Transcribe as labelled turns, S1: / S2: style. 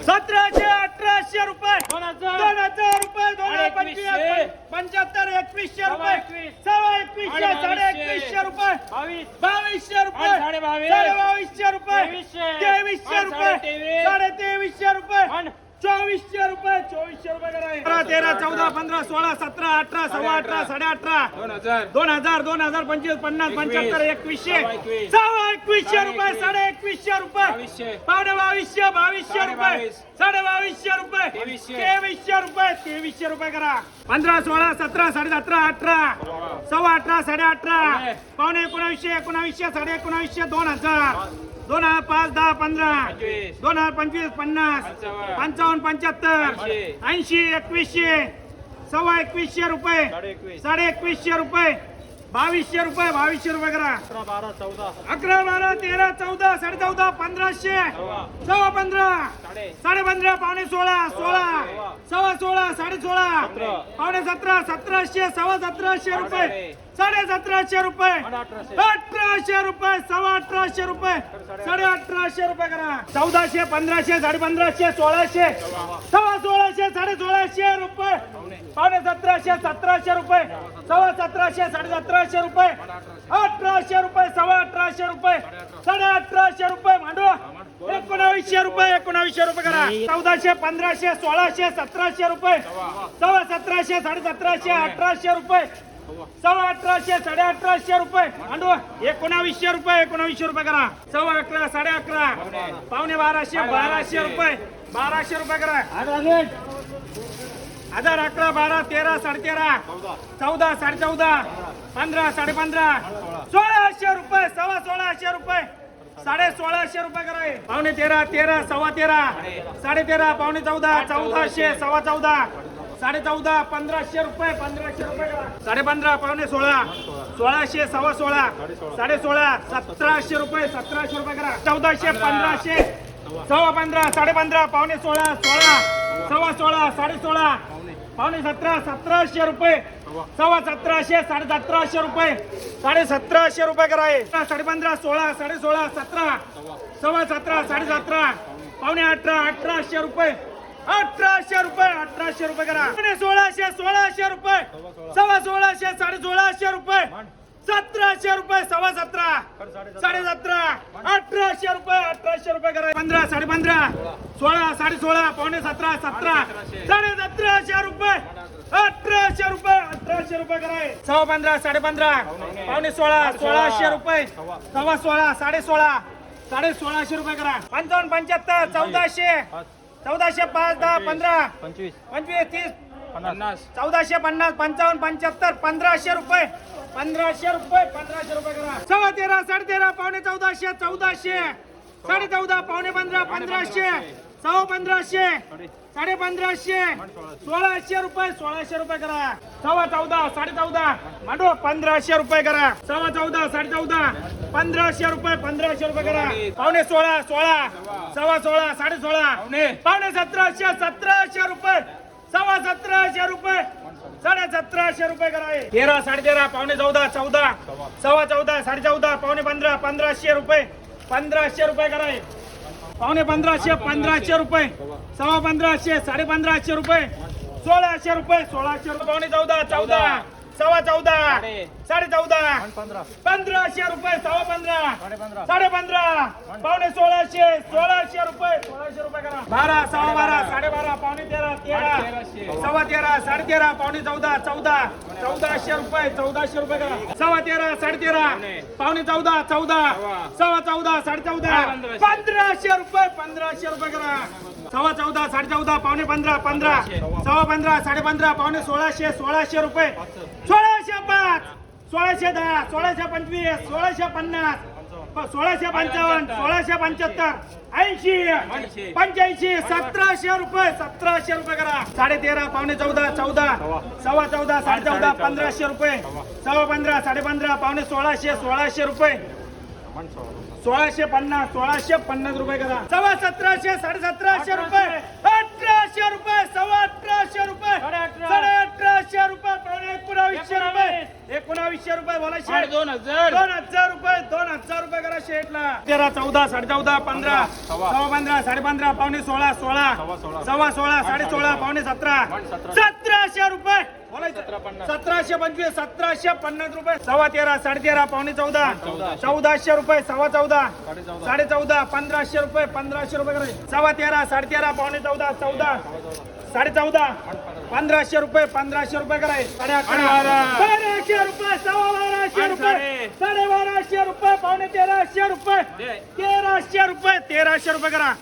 S1: 1700 1800 रुपये 2000 रुपये 2025 75 2100 रुपये 2100 2150 रुपये 2200 रुपये 2200 रुपये 2300 रुपये 2300 रुपये 2400 रुपये 2400 रुपये करायचे 13 14 15 16 17 18 सव्वा 18 साडे 18 2000 2000 25 50 75 2100 सव्वा 2100 रुपये साडे 2100 रुपये पावणे 2200 रुपये साडे 2200 रुपये 2300 रुपये 2300 रुपये करा 15 16 17 साडे 17 18 सव्वा 18 साडे 18 पावणे 1900 साडे 1900 2000 2 5 10 15 2025 50 55 75 80 2100 सव्वा 2100 रुपये साडे 2100 रुपये 2200 रुपये 2200 रुपये करा 11 12 13 14 साडे 14 1500 सव्वा 15 साडे 15 पावणे 16 सव्वा 16 साडे 16 पावणे 17 1700 सव्वा 1700 रुपये साडे 1700 रुपये 1800 रुपये सव्वा 1800 रुपये साडे 1800 रुपये करा 1400 1500 साडे 1500 1600 सव्वा 1600 साडे 1600 रुपये पावणे 1700 1700 रुपये सव्वा 1700 साडे 1700 रुपये 1800 रुपये सव्वा 1800 रुपये साडे 1800 रुपये मांडू 1900 रुपये 1900 रुपये करा 1400 1500 1600 1700 रुपये सव्वा 1700 साडे 1700 1800 रुपये सव्वा 1800 साडे 1800 रुपये मांडू 1900 रुपये 1900 रुपये करा सव्वा 11 साडे 11 पावणे 1200 रुपये 1200 रुपये करा 1000 11 12 13 साडे 13 14 साडे 14 15 साडे 15 1600 रुपये सव्वा 1600 रुपये साडे 1600 रुपये कराय पावणे 13 13 सव्वा 13 साडे 13 पावणे 14 1400 सव्वा 14 साडे 14 1500 रुपये 1500 रुपये करा साडे 15 पावणे 16 1600 सव्वा 16 साडे 16 1700 रुपये 1700 रुपये करा 1400 1500 सव्वा 15 साडे 15 पावणे 16 16 सव्वा 16 साडे 16 पावणे 17 1700 रुपये सव्वा 1700 साडे 1700 रुपये साडे 1700 रुपये कराय साडे 15 16 साडे 16 17 सव्वा 17 साडे 17 पावणे 18 1800 रुपये 1800 रुपये 1800 रुपये करा 1600 रुपये सव्वा 1600 साडे 1600 रुपये 1700 रुपये सव्वा 17 साडे 17 1800 रुपये 1800 रुपये करा 15 साडे 15 16 साडे 16 पावणे 17 17 साडे 1700 रुपये 1800 रुपये 1800 रुपये कराय सव्वा 15 साडे 15 पावणे 16 1600 रुपये सव्वा 16 साडे 16 साडे 1600 रुपये करा 55 75 1400 1400 5 10 15 25 30 1450 55 75 1500 रुपये 1500 रुपये 1500 रुपये करा सव्वा 13 साडे 13 पावणे 1400 1400 साडे 14 पावणे 15 1500 सव्वा 1500 साडे 1500 1600 रुपये 1600 रुपये करा सव्वा 14 साडे 14 मांडू 1500 रुपये करा सव्वा 14 साडे 14 1500 रुपये 1500 रुपये करा पावणे 16 16 सव्वा 16 साडे 16 पावणे 1700 1700 रुपये सव्वा 1700 रुपये साडे 1700 रुपये करा 13 साडे 13 पावणे 14 14 सव्वा 14 साडे 14 पावणे 15 1500 रुपये 1500 रुपये करा पावणे 1500 1500 रुपये सव्वा 1500 साडे 1500 रुपये 1600 रुपये 1600 रुपये पावणे 14 14 सव्वा 14 साडे 14 1500 रुपये सव्वा 15 साडे 15 पावणे 1600 1600 रुपये 1600 रुपये करा 12 सव्वा 12 साडे 12 पावणे 13 13 सव्वा 13 साडे 13 पावणे 14 14 1400 रुपये 1400 रुपये करा सव्वा 13 साडे 13 पावणे 14 14 सव्वा 14 साडे 14 1500 रुपये 1500 रुपये करा सव्वा 14 साडे 14 पावणे 15 15 सव्वा 15 साडे 15 पावणे 1600 1600 रुपये 1605 1610 1625 1650 1655 1675 80 85 1700 रुपये 1700 रुपये करा साडे 13 पावणे 14 14 सव्वा 14 साडे 14 1500 रुपये सव्वा 15 साडे 15 पावणे 1600 1600 रुपये 1650 1650 रुपये करा सव्वा 1700 साडे 1700 रुपये 1800 रुपये सव्वा 1800 रुपये साडे 1800 रुपये पावणे 1900 रुपये 1900 रुपये बोला 2000 रुपये 2000 रुपये करा शेटला 13 14 14.5 15 सव्वा 15 15.5 पावणे 16 सव्वा 16 16.5 पावणे 17 1700 रुपये बोलायचं 1725 1750 रुपये सव्वा 13 13.5 पावणे 14 1400 रुपये सव्वा 14 14.5 1500 रुपये 1500 रुपये करायचे सव्वा 13 13.5 पावणे 14 14 14.5 1500 रुपये 1500 रुपये करायचे 1200 रुपये सव्वा 1200 रुपये 1250 रुपये पावणे 1300 रुपये 1300 रुपये 1300 रुपये करा